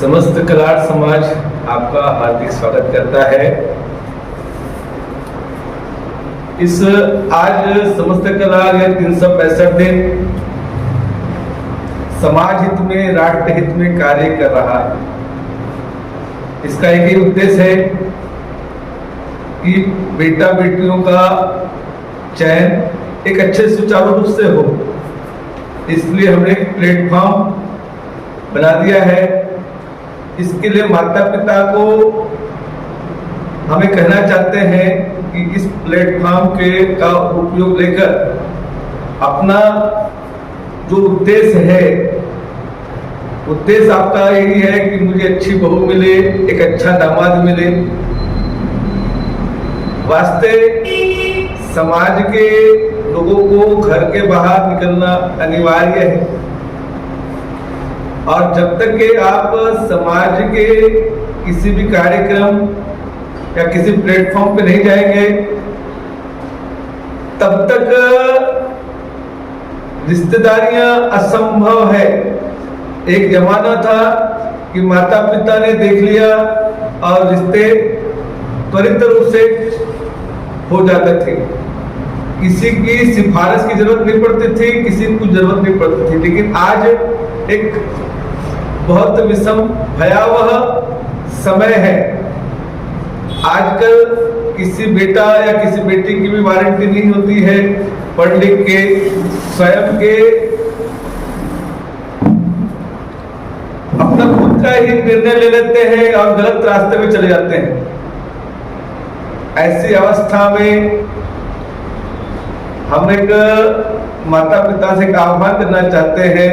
समस्त कलार समाज आपका हार्दिक स्वागत करता है। इस आज समस्त कलार या 365 दिन समाज हित में, राष्ट्र हित में कार्य कर रहा है। इसका एक ही उद्देश्य है कि बेटा बेटियों का चयन एक अच्छे सुचारू रूप से हो। इसलिए हमने एक प्लेटफॉर्म बना दिया है। इसके लिए माता पिता को हमें कहना चाहते हैं कि इस प्लेटफॉर्म का उपयोग लेकर अपना जो उद्देश्य है, उद्देश्य आपका यही है कि मुझे अच्छी बहू मिले, एक अच्छा दामाद मिले। वास्ते समाज के लोगों को घर के बाहर निकलना अनिवार्य है, और जब तक कि आप समाज के किसी भी कार्यक्रम या किसी प्लेटफॉर्म पे नहीं जाएंगे, तब तक रिश्तेदारियां असंभव है। एक जमाना था कि माता पिता ने देख लिया और रिश्ते त्वरित रूप से हो जाते थे। किसी की सिफारिश की जरूरत नहीं पड़ती थी, किसी को जरूरत नहीं पड़ती थी। लेकिन आज एक बहुत विषम भयावह समय है। आजकल किसी बेटा या किसी बेटी की भी वारंटी नहीं होती है। पढ़ लिख के स्वयं के अपना खुद का ही निर्णय ले लेते हैं और गलत रास्ते में चले जाते हैं। ऐसी अवस्था में हम एक माता पिता से आह्वान करना चाहते हैं।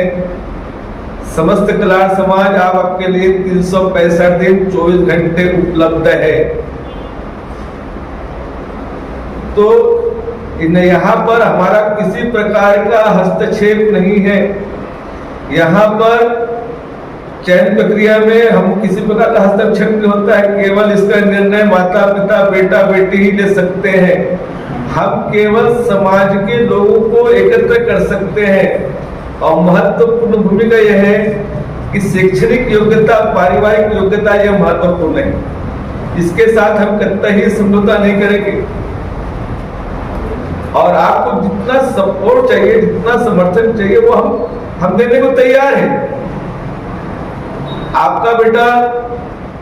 समस्त कलार समाज आपके लिए 365 दिन 24 घंटे उपलब्ध है। तो यहाँ पर हमारा किसी प्रकार का हस्तक्षेप नहीं है। यहाँ पर चयन प्रक्रिया में हम किसी प्रकार का हस्तक्षेप नहीं होता है। केवल इसका निर्णय माता पिता, बेटा बेटी ही ले सकते हैं। हम केवल समाज के लोगों को एकत्र कर सकते हैं। और महत्वपूर्ण भूमिका यह है कि शैक्षणिक योग्यता, पारिवारिक योग्यता यह महत्वपूर्ण है। इसके साथ हम कतई समझौता नहीं करेंगे। और आपको जितना सपोर्ट चाहिए, जितना समर्थन चाहिए, वो हम देने को तैयार हैं। आपका बेटा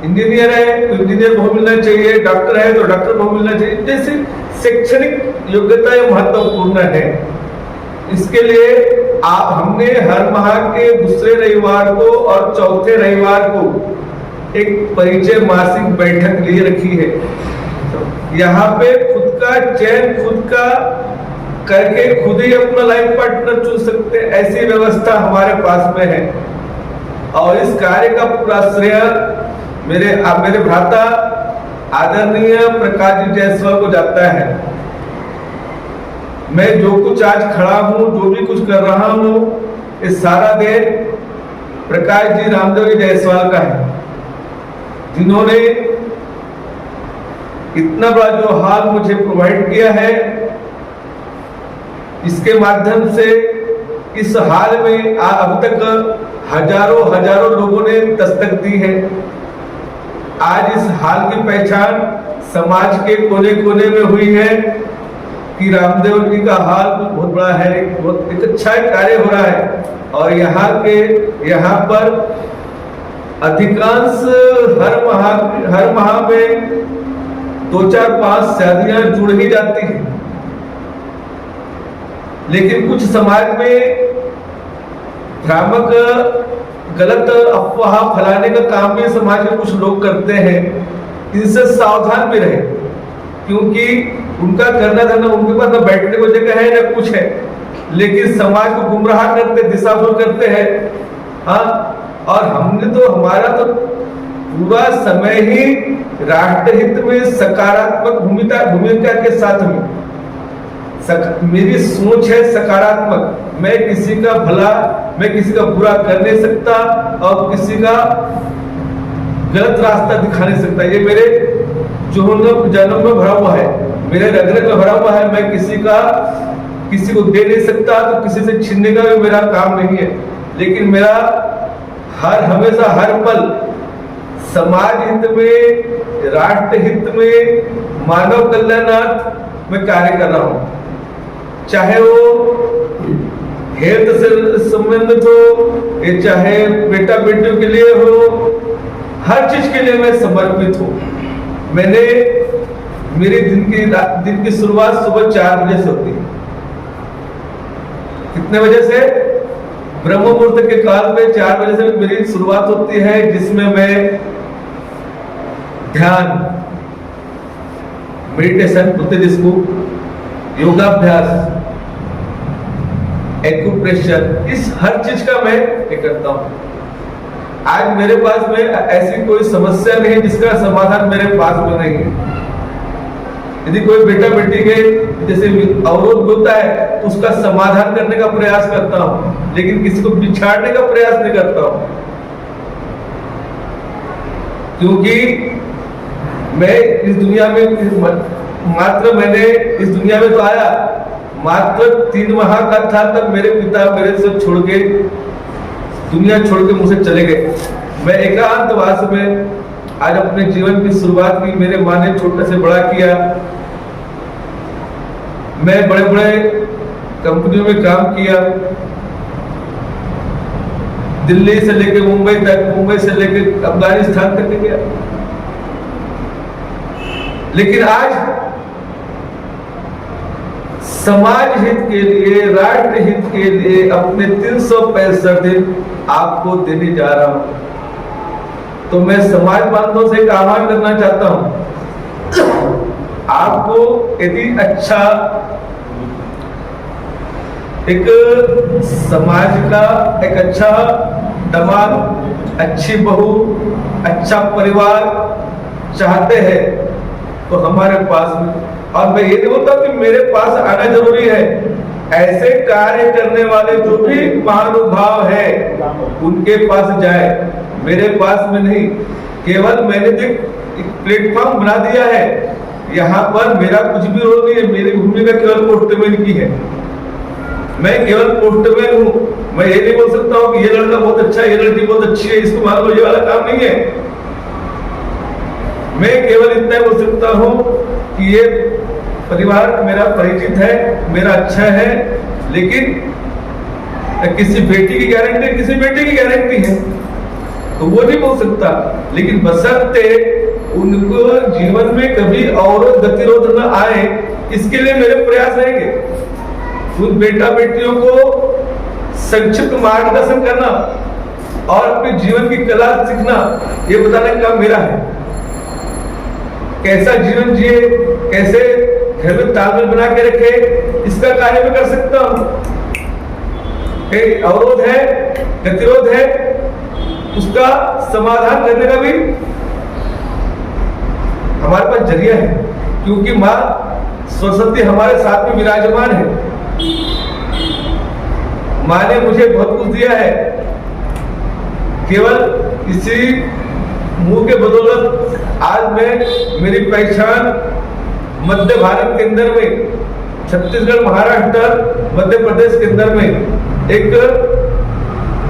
इंजीनियर है तो इंजीनियर को मिलना चाहिए, डॉक्टर है तो डॉक्टर को मिलना चाहिए। जैसे शैक्षणिक योग्यता यह महत्वपूर्ण है। इसके लिए हमने हर माह के दूसरे रविवार को और चौथे रविवार को एक परिचय मासिक बैठक लिए रखी है। यहाँ पे खुद का चयन खुद का करके खुद ही अपना लाइफ पार्टनर चुन सकते हैं। ऐसी व्यवस्था हमारे पास में है। और इस कार्य का पूरा श्रेय मेरे भ्राता आदरणीय प्रकाश जी जायसवाल को जाता है। मैं जो कुछ आज खड़ा हूं, जो भी कुछ कर रहा हूं, इस सारा देन प्रकाश जी रामदेव जी जायसवाल का है, जिन्होंने इतना बड़ा जो हाल मुझे प्रोवाइड किया है। इसके माध्यम से इस हाल में अब तक हजारों लोगों ने दस्तक दी है। आज इस हाल की पहचान समाज के कोने कोने में हुई है कि रामदेव जी का हाल बहुत बड़ा है, बहुत एक अच्छा कार्य हो रहा है। और यहाँ पर अधिकांश हर माह में 2-4-5 शादियां जुड़ ही जाती हैं। लेकिन कुछ समाज में भ्रामक गलत अफवाह फैलाने का काम भी समाज में कुछ लोग करते हैं। इनसे सावधान भी रहे, क्योंकि उनका करना धरना, उनके पास न बैठने को जगह है न कुछ है, लेकिन समाज को गुमराह करते, दिशाभूल करते हैं। हाँ, और हमारा तो पूरा समय ही राष्ट्र हित में सकारात्मक भूमिका के साथ में मेरी सोच है सकारात्मक। मैं किसी का भला, मैं किसी का बुरा कर नहीं सकता और किसी का गलत रास्ता दिखा नहीं सकता। ये मेरे जन्म में भरा हुआ है, मेरे रग रग में भरा हुआ है। मैं किसी को दे नहीं सकता, तो किसी से छीनने का भी मेरा काम नहीं है। लेकिन मेरा हमेशा हर पल समाज हित में, राष्ट्र हित में, मानव कल्याणार्थ में कार्य कर रहा हूं। चाहे वो हेल्थ से संबंधित हो या चाहे बेटा बेटियों के लिए हो, हर चीज के लिए मैं समर्पित हूं। मैंने मेरी दिन की शुरुआत सुबह 4 बजे से होती है। कितने बजे से? ब्रह्म मुहूर्त के काल में 4 बजे से मेरी शुरुआत होती है, जिसमें मैं ध्यान, मेडिटेशन बोलते जिसको, योगाभ्यास, एक्यूप्रेशर, इस हर चीज का मैं करता हूं। आज मेरे पास में ऐसी कोई समस्या नहीं जिसका समाधान मेरे पास में नहीं है। यदि कोई बेटा बेटी के जैसे अवरोध होता है तो उसका समाधान करने का प्रयास करता हूं, लेकिन किसी को बिछाड़ने का प्रयास नहीं करता हूं। क्योंकि मैं इस दुनिया में मैंने इस दुनिया में तो आया, मात्र 3 माह का था तब मेरे पिता मेरे से छोड़ के, दुनिया छोड़ के मुझसे चले गए। मैं एकांतवास में आज अपने जीवन की शुरुआत की। मेरे माँ ने छोटे से बड़ा किया। मैं बड़े बड़े कंपनियों में काम किया, दिल्ली से लेकर मुंबई तक, मुंबई से लेकर अफगानिस्तान तक गया। लेकिन आज समाज हित के लिए, राष्ट्र हित के लिए अपने 365 दिन आपको देने जा रहा हूं। तो मैं समाज बांधवों से एक आह्वान करना चाहता हूं। आपको यदि अच्छा एक समाज का एक अच्छा दामाद, अच्छी बहू, अच्छा परिवार चाहते हैं तो हमारे पास में, और मैं ये नहीं बोलता कि मेरे पास आना जरूरी है, ऐसे कार्य करने वाले जो भी महानुभाव है उनके पास जाए, मेरे पास में नहीं। केवल मैंने एक प्लेटफॉर्म बना दिया है, यहाँ पर मेरा कुछ भी रोल नहीं है। मेरी भूमिका केवल पोस्टमैन की है। मैं केवल पोस्टमैन हूँ। मैं ये नहीं बोल सकता हूँ कि ये लड़का बहुत अच्छा है, ये लड़की बहुत अच्छी है, इसको मान लो, ये वाला काम नहीं है। मैं केवल इतना बोल सकता हूँ कि ये परिवार मेरा परिचित है, मेरा अच्छा है, लेकिन किसी बेटी की गारंटी, किसी बेटे की गारंटी है तो वो नहीं बोल सकता। लेकिन बशर्ते उनको जीवन में कभी अवरोध गतिरोध न आए, इसके लिए मेरे प्रयास रहेंगे। उन बेटा बेटियों को संक्षिप्त मार्गदर्शन करना और अपने जीवन की कला सीखना, ये बताने का मेरा है। कैसा जीवन जिए, कैसे घर में तालमेल बना के रखे, इसका कार्य मैं कर सकता हूँ। अवरोध है, गतिरोध है, उसका समाधान करने का भी हमारे पास जरिया है, क्योंकि माँ सरस्वती हमारे साथ में विराजमान है। माँ ने मुझे बहुत कुछ दिया है। केवल इसी मुंह के बदौलत आज मैं, मेरी पहचान मध्य भारत के अंदर में, छत्तीसगढ़, महाराष्ट्र, मध्य प्रदेश के अंदर में एक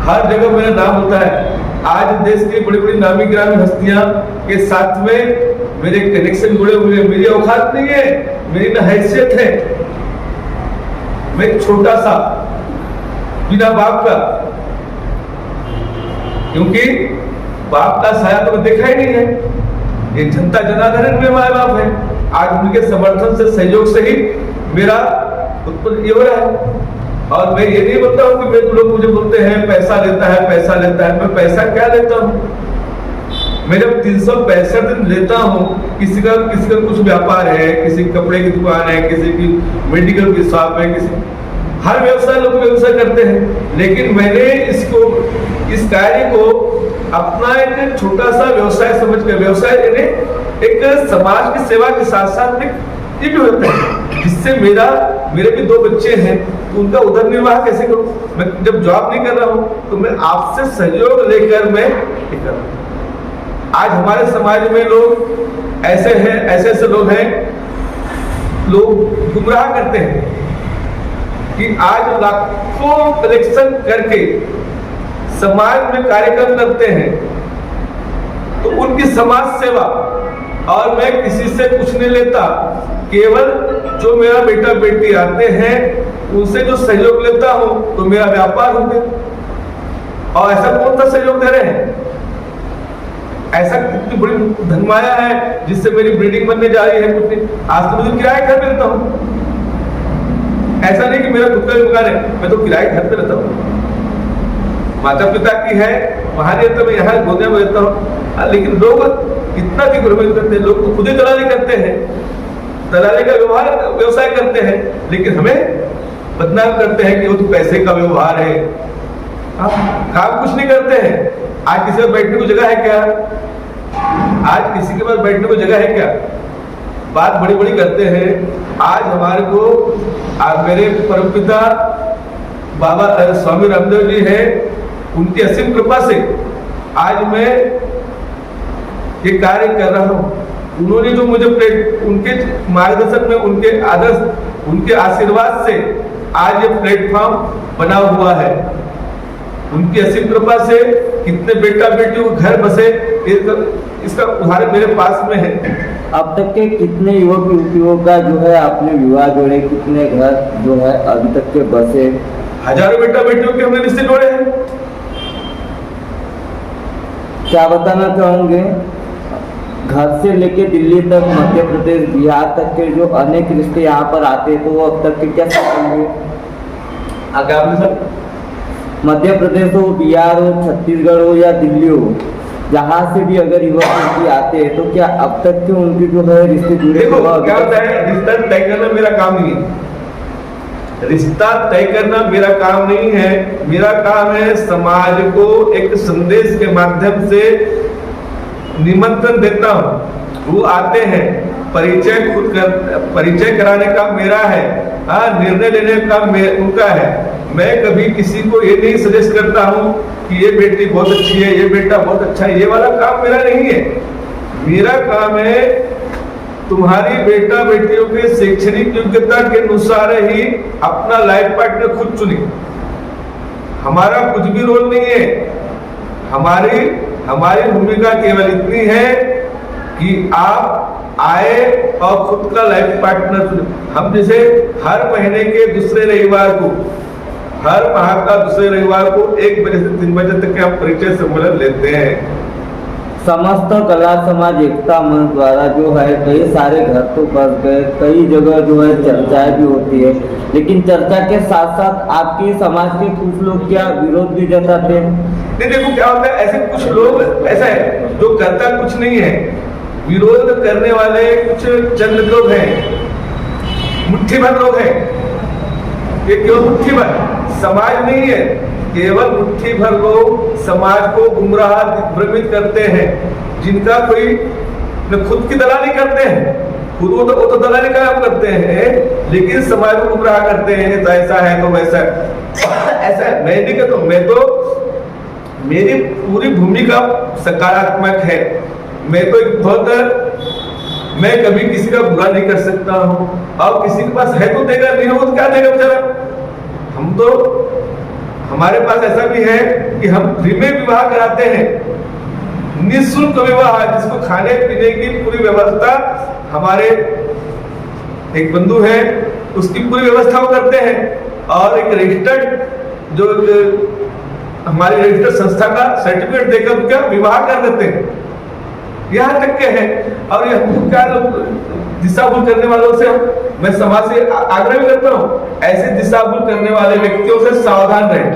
हर जगह मेरा नाम होता है। आज देश की बड़ी बड़ी नामी गिरामी हस्तियां के साथ में मेरे कनेक्शन जुड़े हुए हैं। मेरी औकात नहीं है, मेरी न हैसियत है। मैं एक छोटा सा बिना बाप का, क्योंकि बाप का साया तो देखा ही नहीं है। ये जनता जनार्दन में माँ बाप है। आज उनके समर्थन से, सहयोग से ही मेरा उत्पन्न ये हो रहा है। और मैं ये नहीं बोलता हूँ कि मैं, लोग मुझे बोलते हैं पैसा लेता है, पैसा लेता है। मैं पैसा क्या लेता हूँ? मैं जब 365 दिन लेता हूँ, किसी का कुछ व्यापार है, किसी कपड़े की दुकान है, किसी की मेडिकल की शॉप है, किसी, हर व्यवसाय लोग व्यवसाय करते हैं। लेकिन मैंने इस कार्य को अपना एक छोटा सा व्यवसाय समझ कर, व्यवसाय यानी एक समाज की सेवा के साथ साथ ये भी होता है, जिससे मेरे भी 2 बच्चे हैं, तो उनका उदर निर्वाह कैसे करूं? मैं जब जॉब नहीं कर रहा हूं तो मैं आपसे सहयोग लेकर मैं कर रहा हूं। आज हमारे समाज में लोग ऐसे हैं, ऐसे लोग हैं, लोग गुमराह करते हैं कि आज लाखों कलेक्शन करके समाज में कार्यक्रम करते हैं, तो उनकी समाज सेवा, और मैं किसी से कुछ नहीं लेता, केवल जो मेरा बेटा बेटी आते हैं उनसे जो सहयोग लेता हूं तो मेरा व्यापार हो गया। और ऐसा कौन सा सहयोग दे रहे हैं? ऐसा कितनी बड़ी धनमाया है जिससे मेरी ब्रीडिंग बनने जा रही है कुछ नहीं। आज तो मुझे किराए घर पे रहता हूँ, ऐसा नहीं कि मेरा खुद का मकान है, मैं तो किराए घर पे रहता हूँ। माता पिता की है वहां नहीं रहता, मैं यहाँ गोंदिया में रहता हूँ। लेकिन लोग कितना भी गुरमेल करते हैं, लोग तो खुद ही दलाली करते हैं, दलाली का व्यवसाय करते हैं, लेकिन हमें बदनाम करते हैं कि वो तो पैसे का व्यवहार है। काम कुछ नहीं करते हैं। आज किसी के बैठने को जगह है क्या? आज किसी के पास बैठने को जगह है क्या? बात बड़ी बड़ी करते हैं। आज हमारे को मेरे परमपिता बाबा स्वामी रामदेव जी है, उनकी असीम कृपा से आज मैं ये कार्य कर रहा हूँ। उन्होंने जो मुझे उनके मार्गदर्शन में, उनके आदर्श, उनके आशीर्वाद से आज ये प्लेटफॉर्म बना हुआ है। उनकी असीम कृपा से कितने बेटा बेटियों को घर बसे, इसका उदाहरण मेरे पास में है। अब तक के कितने युवक युवतियों का जो है आपने विवाह जोड़े, कितने घर जो है अभी तक के बसे? हजारों बेटा बेटियों के हमने रिश्ते जोड़े हैं। क्या बताना चाहोगे, घर से लेके दिल्ली तक, मध्य प्रदेश, बिहार तक के जो अनेक रिश्ते यहाँ पर आते हैं, तो वो अब तक के क्या होंगे? आगे आपने सर मध्य प्रदेश हो, बिहार हो, छत्तीसगढ़ हो या दिल्ली हो, जहाँ से भी अगर युवक आते हैं तो क्या अब तक के उनके जो है रिश्ते जुड़े? देखो क्या होता है, रिश्ता तय करना मेरा काम नहीं है। रिश्ता तय करना मेरा काम नहीं है। मेरा काम है समाज को एक संदेश के माध्यम से निमंत्रण देता हूँ। वो आते हैं, परिचय कराने का मेरा है, निर्णय लेने का उनका है। मैं कभी किसी को ये नहीं सजेस्ट करता हूँ कि ये बेटी बहुत अच्छी है, ये बेटा बहुत अच्छा है, ये वाला काम मेरा नहीं है। मेरा काम है तुम्हारी बेटा बेटियों के शैक्षणिक योग्यता के अनुसार ही अपना लाइफ पार्टनर खुद चुने। हमारा कुछ भी रोल नहीं है। हमारी भूमिका केवल इतनी है कि आप आए और खुद का लाइफ पार्टनर चुने। हम जैसे हर महीने के दूसरे रविवार को, हर माह का दूसरे रविवार को 1 बजे से 3 बजे तक के हम परिचय सम्मेलन लेते हैं। समस्त कला समाज एकता मंच द्वारा जो है कई सारे घर तो बस गए, कई जगह जो है चर्चाएं भी होती है, लेकिन चर्चा के साथ साथ आपकी समाज के कुछ लोग क्या विरोध भी जताते हैं? नहीं, देखो क्या होता है, ऐसे कुछ लोग ऐसा है जो करता कुछ नहीं है। विरोध करने वाले कुछ चंद लोग हैं, मुट्ठी भर लोग हैं। ये क्यों मुट्ठी भर? समाज नहीं है, केवल मुट्ठी भर लोग समाज को गुमराह भ्रमित करते हैं, जिनका कोई खुद की दलाली करते हैं। खुद वो तो दलाली का काम करते हैं, लेकिन समाज को गुमराह करते हैं। तो ऐसा है तो वैसा ऐसा है। मैं नहीं कहता, मैं तो, मेरी पूरी भूमिका सकारात्मक है। मैं तो एक बहुत, मैं कभी किसी का बुरा नहीं कर सकता हूँ। और किसी के पास है तो देगा, नहीं हो तो क्या देगा बेचारा। हम तो, हमारे पास ऐसा भी है कि हम फ्री में विवाह कराते हैं, निःशुल्क विवाह, जिसको खाने पीने की पूरी व्यवस्था हमारे एक बंधु है, उसकी पूरी व्यवस्था वो करते हैं। और एक रजिस्टर्ड जो हमारी रजिस्टर्ड संस्था का सर्टिफिकेट देकर उनका विवाह कर देते हैं। यहाँ तक के है। और ये हमको क्या दिशा भूल करने वालों से मैं समाज से आग्रह भी करता हूँ, ऐसे दिशा भूल करने वाले व्यक्तियों से सावधान रहें।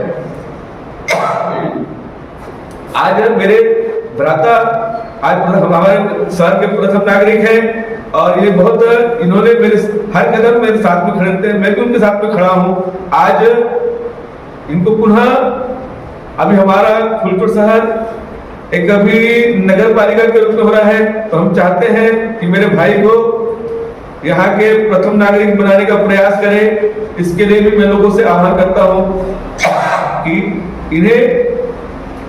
आज मेरे भ्राता आज हमारे शहर के प्रथम नागरिक हैं, और ये बहुत, इन्होंने मेरे हर कदम मेरे साथ में खड़े रहते हैं, मैं भी उनके साथ में खड़ा हूँ। आज इनको पुनः, अभी हमारा फूलपुर शहर एक अभी नगर पालिका के रूप में हो रहा है, तो हम चाहते हैं कि मेरे भाई को यहाँ के प्रथम नागरिक बनाने का प्रयास करें। इसके लिए भी मैं लोगों से आह्वान करता हूँ कि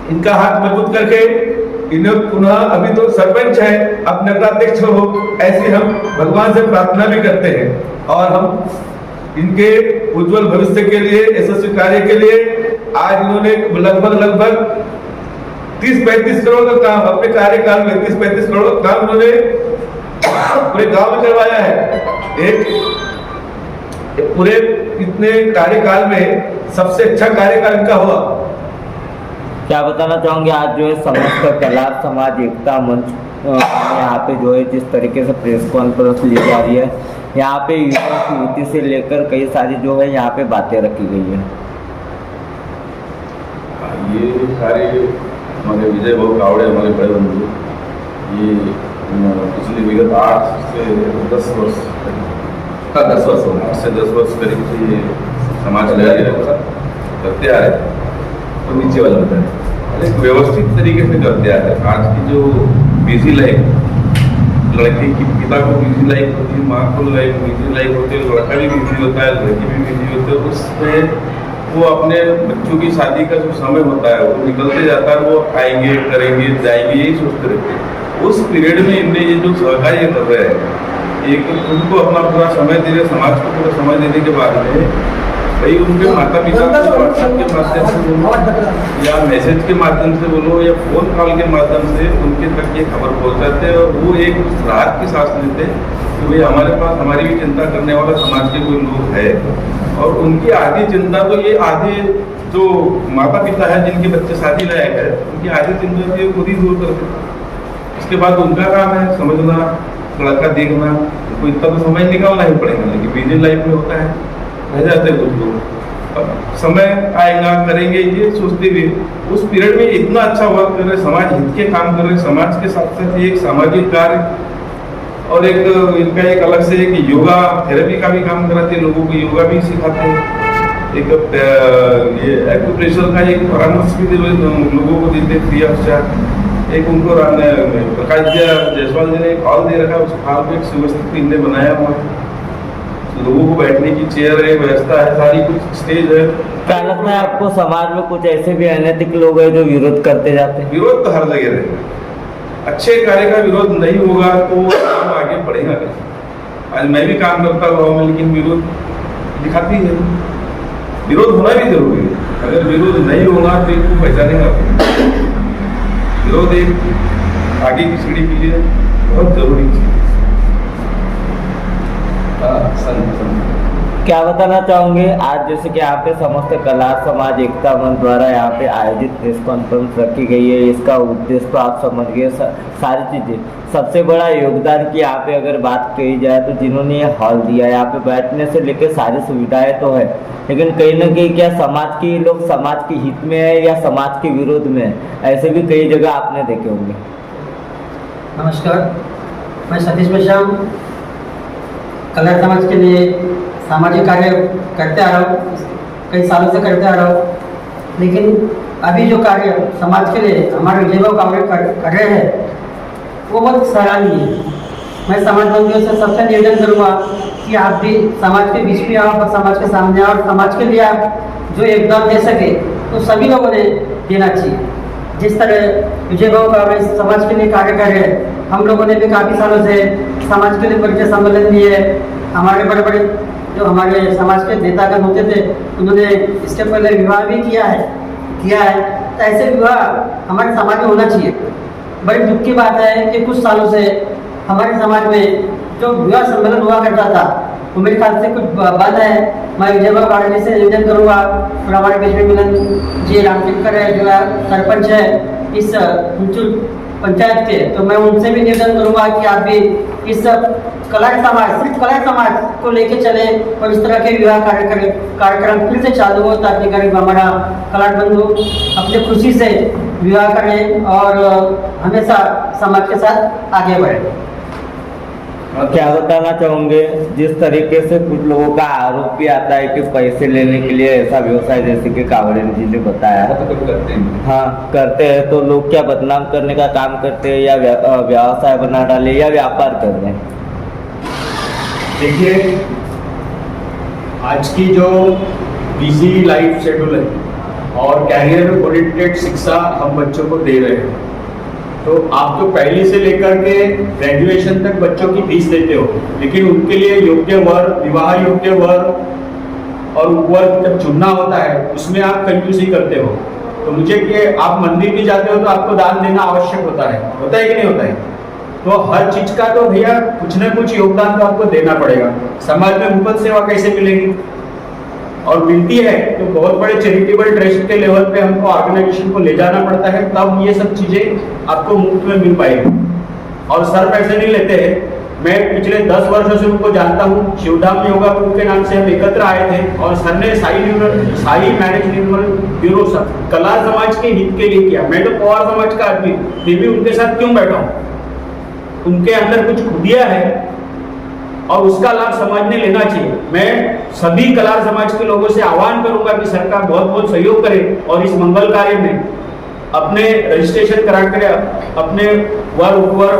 इनका हाथ मजबूत करके इन्हें पुनः, अभी तो सरपंच है, अब नगराध्यक्ष हो, ऐसे हम भगवान से प्रार्थना भी करते हैं। और हम इनके उज्जवल भविष्य के लिए, यशस्वी कार्य के लिए आज इन्होंने लगभग 30-35 करोड़ का काम अपने कार्यकाल में 30-35 करोड़ का काम उन्होंने पूरे गांव में करवाया है। एक पूरे इतने कार्यकाल में सबसे अच्छा कार्यकाल इनका हुआ। क्या बताना चाहूंगे आज जो है समस्त कलार समाज एकता मंच यहाँ पे जो है जिस तरीके से प्रेस कॉन्फ्रेंस ली जा रही है, यहाँ पे युवती से लेकर कई सारी जो है यहाँ पे बातें रखी गई है। ये सारे हमारे विजय भाऊ कावड़े हमारे बड़े बंधु, ये पिछले विगत 8 से 10 वर्ष 8 से 10 वर्ष करीब से ये समाज करते आ रहे, तो नीचे वाला होता है एक व्यवस्थित तरीके से करते आ रहे। आज की जो बिजी लाइफ, लड़के की पिता को बिजी लाइफ होती है, माँ को बिजी लाइफ होती है, लड़का भी बिजी होता है, लड़की भी बिजी होती है, उसमें वो अपने बच्चों की शादी का जो समय होता है वो निकलते जाता है, वो आएंगे करेंगे जाएंगे यही सोचते रहते हैं। उस पीरियड में इनने ये जो सहकार्य कर रहे हैं, एक उनको अपना पूरा समय दे रहे, समाज को पूरा समय देने के बाद में भाई उनके माता पिता को व्हाट्सएप के माध्यम से बोलो या मैसेज के माध्यम से बोलो या फोन कॉल के माध्यम से उनके तक ये खबर पहुंचाते हैं और वो एक राहत की सांस लेते हैं कि भाई हमारे पास हमारी भी चिंता करने वाला समाज के कोई लोग है। और उनकी आधी चिंता तो ये आधे जो माता पिता है जिनके बच्चे शादी लायक है, उनकी आधी चिंता ये खुद ही दूर करते हैं। इसके बाद उनका काम है समझना, लड़का देखना, उनको इतना तो समय निकालना ही पड़ेगा, लेकिन बिजी लाइफ में होता है रह जाते कुछ लोग। अब समय आएगा करेंगे ये सोचते हुए उस पीरियड में इतना अच्छा वर्क कर रहे, समाज हित के काम कर रहे, समाज के साथ साथ एक सामाजिक कार्य और एक इनका एक अलग से एक योगा थेरेपी का भी काम कराते हैं, लोगों को योगा भी सिखाते हैं, एक ये एक्यूप्रेशर का एक परामर्श भी लोगों को देते फ्री ऑफ चार्ज। एक उनको प्रकाश जायसवाल जी ने एक हॉल दे रखा है, उस हॉल में एक सुव्यवस्थित इनने बनाया हुआ है, लोगों को बैठने की चेयर है, व्यवस्था है, सारी कुछ स्टेज है। क्या लगता है आपको समाज में कुछ ऐसे भी अनैतिक लोग हैं जो विरोध करते जाते हैं? विरोध तो हर जगह रहेगा, अच्छे कार्य का विरोध नहीं होगा तो काम आगे बढ़ेगा नहीं। आज मैं भी काम करता हूँ लेकिन विरोध दिखाती है, विरोध होना भी जरूरी है। अगर विरोध नहीं होगा तो इसको पहचानेगा, विरोध एक आगे की सीढ़ी के लिए बहुत जरूरी चीज। क्या बताना चाहूंगे आज जैसे कि यहाँ पे समस्त कलार समाज एकता मंच द्वारा यहाँ पे आयोजित प्रेस कॉन्फ्रेंस रखी गई है, इसका उद्देश्य तो आप समझ गए सारी चीजें। सबसे बड़ा योगदान की यहाँ पे अगर बात कही जाए तो जिन्होंने ये हॉल दिया है, यहाँ पे बैठने से लेकर सारी सुविधाएं तो है, लेकिन कहीं ना कहीं क्या समाज के लोग समाज के हित में है या समाज के विरोध में है, ऐसे भी कई जगह आपने देखे होंगे। नमस्कार, मैं सतीश मेश्राम कलार समाज के लिए सामाजिक कार्य करते आ रहा हूँ, कई सालों से करते आ रहा हूँ, लेकिन अभी जो कार्य समाज के लिए हमारे विजय भाऊ कावड़े कर रहे हैं वो बहुत सराहनीय है। मैं समाज बंधुओं से सबसे निवेदन करूँगा कि आप भी समाज के बीच में आओ और समाज के सामने आओ और समाज के लिए आप जो योगदान दे सके तो सभी लोगों ने देना चाहिए। जिस तरह विजय भाऊ कावड़े समाज के लिए कार्य कर रहे हैं, हम लोगों ने भी काफ़ी सालों से समाज के लिए परिचय सम्मेलन दिए। हमारे बड़े बड़े जो हमारे समाज के नेतागण होते थे उन्होंने इसके पहले विवाह भी किया है। तो ऐसे विवाह हमारे समाज में होना चाहिए। बड़ी दुख की बात है कि कुछ सालों से हमारे समाज में जो विवाह सम्मेलन हुआ करता था वो मेरे ख्याल से कुछ बंद है। मैं विजय भाऊ कावड़े से निवेदन करूँगा और हमारे बीच में मिलन जी रामचंद्र है जो सरपंच है इस हुंचुल पंचायत के, तो मैं उनसे भी निवेदन करूंगा कि आप भी इस कलार समाज सिर्फ कलार समाज को लेके चले और इस तरह के विवाह कार्यक्रम फिर से चालू हो ताकि गरीब हमारा कलार बंधु अपने खुशी से विवाह करें और हमेशा समाज के साथ आगे बढ़े। क्या बताना चाहूंगे जिस तरीके से कुछ लोगों का आरोप भी आता है कि पैसे लेने के लिए ऐसा व्यवसाय जैसे कि कावड़े जी ने बताया करते हैं। हाँ करते हैं, तो लोग क्या बदनाम करने का काम करते हैं या व्यवसाय बना डाले या व्यापार कर रहे हैं? देखिए आज की जो बिजी लाइफ शेड्यूल है और कैरियर ओरिएंटेड शिक्षा हम बच्चों को दे रहे हैं, तो आप तो पहली से लेकर के ग्रेजुएशन तक बच्चों की फीस देते हो, लेकिन उनके लिए योग्य वर, विवाह योग्य वर और वर जब चुनना होता है उसमें आप कंजूसी करते हो। तो मुझे कि आप मंदिर भी जाते हो तो आपको दान देना आवश्यक होता है कि नहीं होता है? तो हर चीज का तो भैया कुछ ना कुछ योगदान तो आपको देना पड़ेगा। समाज में मुफ्त सेवा कैसे मिलेगी? और मिलती है तो बहुत बड़े चैरिटेबल ट्रस्ट के लेवल पे हमको ऑर्गेनाइजेशन को ले जाना पड़ता है, तब ये सब चीजें आपको मुफ्त में मिल पाएगी। और सर पैसे नहीं लेते हैं। मैं पिछले 10 वर्षों से उनको जानता हूँ। शिवधाम योगा ग्रुप के नाम से हम एकत्र आए थे और सर ने साई मैरिज न्यूरल ब्यूरो कला समाज के हित के लिए किया। मैं तो पवार समाज का आदमी, फिर भी उनके साथ क्यों बैठा हूँ? उनके अंदर कुछ खूबियां है और उसका लाभ समाज ने लेना चाहिए। मैं सभी कलार समाज के लोगों से आह्वान करूंगा कि सरकार बहुत बहुत सहयोग करे और इस मंगल कार्य में अपने रजिस्ट्रेशन करा कर अपने वर उपवर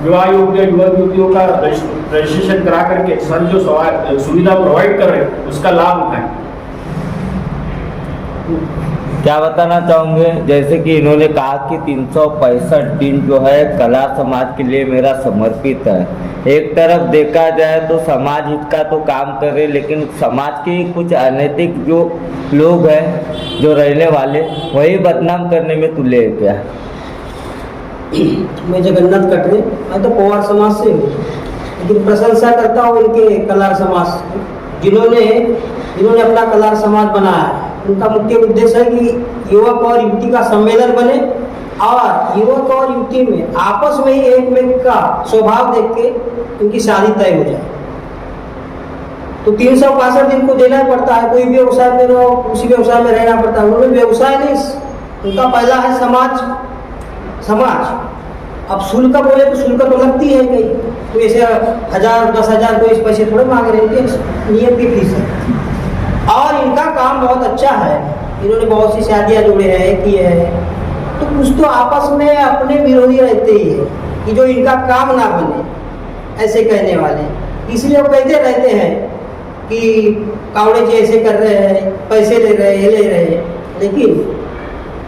विवाह योग्य युवक युवतियों का रजिस्ट्रेशन करा करके सर जो सुविधा प्रोवाइड कर रहे हैं उसका लाभ उठाएं। क्या बताना चाहूँगे, जैसे कि इन्होंने कहा कि 365 दिन जो है कला समाज के लिए मेरा समर्पित है। एक तरफ देखा जाए तो समाज हित का तो काम कर रहे, लेकिन समाज के कुछ अनैतिक जो लोग हैं जो रहने वाले वही बदनाम करने में तुले हैं। क्या? मैं जगन्नाथ कटरे, मैं तो पवार समाज से हूँ, लेकिन प्रशंसा करता हूँ इनके कलार समाज की, जिन्होंने अपना कलार समाज बनाया। उनका मुख्य उद्देश्य है कि युवक और युवती का सम्मेलन बने और युवक और युवती में आपस में ही एक का स्वभाव देख के उनकी शादी तय हो जाए। तो 365 दिन को देना ही पड़ता है। कोई भी व्यवसाय में रहो, उसी व्यवसाय में रहना पड़ता है। उन्होंने व्यवसाय नहीं, उनका पहला है समाज। अब शुल्क बोले तो शुल्क तो लगती है कहीं, तो ऐसे 1000 10,000 कोई पैसे थोड़े मांग रहे हैं, नियम की फीस है। और इनका काम बहुत अच्छा है, इन्होंने बहुत सी शादियां जोड़े हैं किए हैं। तो कुछ तो आपस में अपने विरोधी रहते ही है कि जो इनका काम ना बने, ऐसे कहने वाले। इसलिए वो कहते रहते हैं कि कावड़े जी ऐसे कर रहे हैं, पैसे ले रहे हैं, ये ले रहे हैं, लेकिन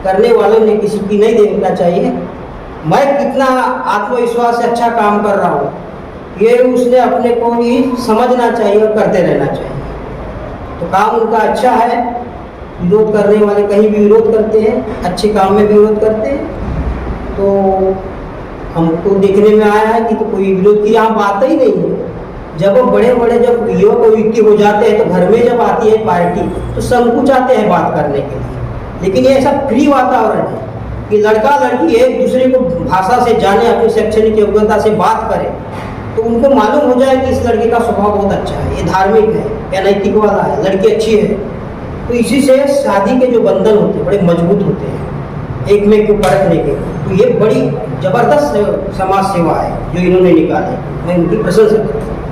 करने वालों ने किसी की नहीं देखना चाहिए मैं कितना आत्मविश्वास से अच्छा काम कर रहा हूँ, ये उसने अपने को ही समझना चाहिए और करते रहना चाहिए। तो काम उनका अच्छा है। विरोध करने वाले कहीं भी विरोध करते हैं, अच्छे काम में भी विरोध करते हैं। तो हमको देखने में आया है कि तो कोई विरोध की यहाँ बात ही नहीं है। जब वो बड़े जब युवक और युवती हो जाते हैं तो घर में जब आती है पार्टी तो संकुचाते हैं बात करने के लिए। लेकिन ये ऐसा फ्री वातावरण है कि लड़का लड़की एक दूसरे को भाषा से जाने, अपनी शैक्षणिक योग्यता से बात करें, तो उनको मालूम हो जाए कि इस लड़के का स्वभाव बहुत अच्छा है, ये धार्मिक है या नैतिक वाला है, लड़की अच्छी है। तो इसी से शादी के जो बंधन होते हैं बड़े मजबूत होते हैं, एक में को परखने के। तो ये बड़ी जबरदस्त समाज सेवा है जो इन्होंने निकाली, मैं उनकी प्रशंसा करता हूँ।